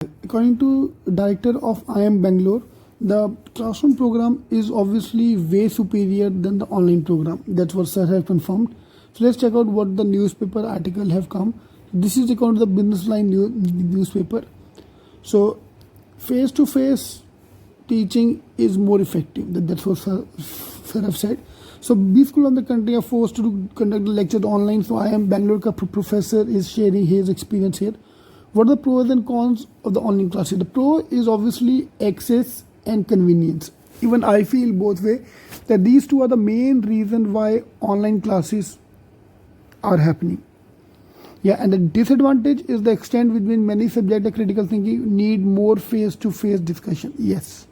According to director of IIM Bangalore, the classroom program is obviously way superior than the online program. That's what sir has confirmed. So let's check out what the newspaper article have come. This is according to the Business Line newspaper. So face-to-face teaching is more effective. That's what sir have said. So B school in the country are forced to conduct the lecture online. So IIM Bangalore ka professor is sharing his experience here. What are the pros and cons of the online classes? The pro is obviously access and convenience. Even I feel both way that these two are the main reason why online classes are happening. Yeah, and the disadvantage is the extent with which many subjects of critical thinking need more face-to-face discussion. Yes,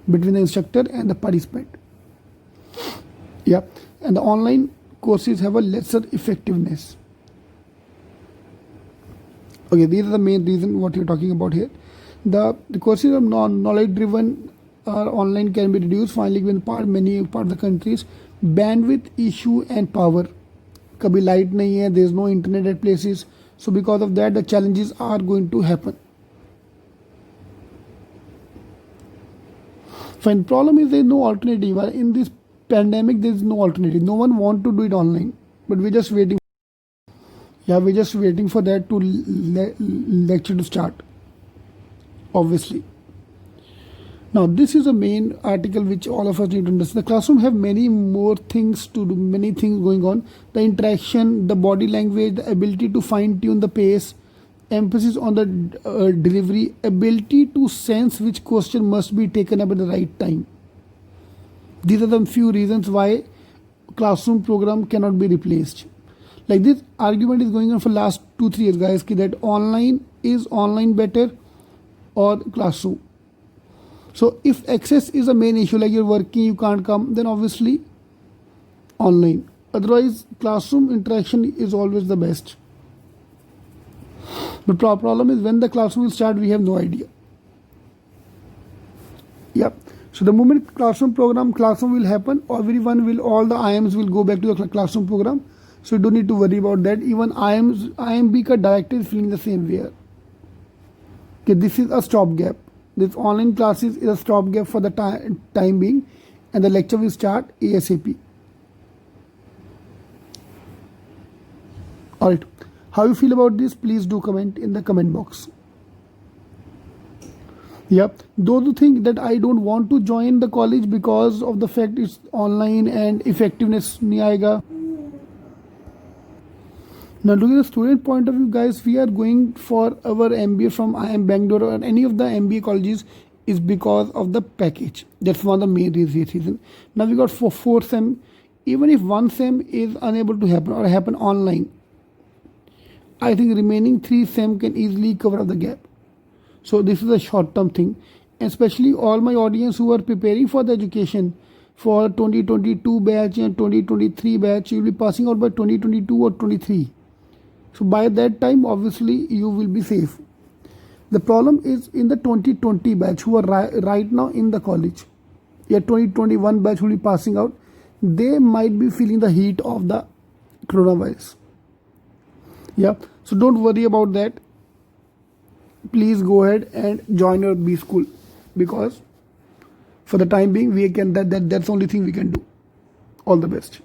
between the instructor and the participant. Yeah, and the online courses have a lesser effectiveness. Okay, these are the main reason what you're talking about here. The courses of knowledge driven online can be reduced. Finally, given many part of the countries, bandwidth issue and power. Kabhi light nahi hai, there is no internet at places. So because of that, the challenges are going to happen. Fine. Problem is there is no alternative. In this pandemic, there is no alternative. No one want to do it online, but we're just waiting. Yeah, we're just waiting for that to lecture to start. Obviously. Now, this is a main article which all of us need to understand. The classroom have many more things to do, many things going on. The interaction, the body language, the ability to fine-tune the pace, emphasis on the delivery, ability to sense which question must be taken up at the right time. These are the few reasons why classroom program cannot be replaced. Like this argument is going on for last 2-3 years, guys, that online better or classroom. So if access is a main issue, like you're working, you can't come, then obviously online. Otherwise, classroom interaction is always the best. But problem is when the classroom will start, we have no idea. Yep. So the moment classroom will happen, all the IIMs will go back to the classroom program. So you don't need to worry about that. Even IIMB ka director is feeling the same way. Okay, this is a stopgap. This online classes is a stopgap for the time being, and the lecture will start ASAP. Alright, how you feel about this? Please do comment in the comment box. Yep, those who think that I don't want to join the college because of the fact it's online and effectiveness nahi aayega. Now, looking at the student point of view, guys, we are going for our MBA from IIM Bangalore or any of the MBA colleges is because of the package. That's one of the main reasons. Now, we got 4 SEM. Even if 1 SEM is unable to happen or happen online, I think remaining 3 SEM can easily cover up the gap. So, this is a short-term thing. Especially all my audience who are preparing for the education for 2022 batch and 2023 batch, you will be passing out by 2022 or 23. So by that time, obviously, you will be safe. The problem is in the 2020 batch who are right now in the college. Yeah, 2021 batch will be passing out. They might be feeling the heat of the coronavirus. Yeah, so don't worry about that. Please go ahead and join your B school because for the time being, we can that's the only thing we can do. All the best.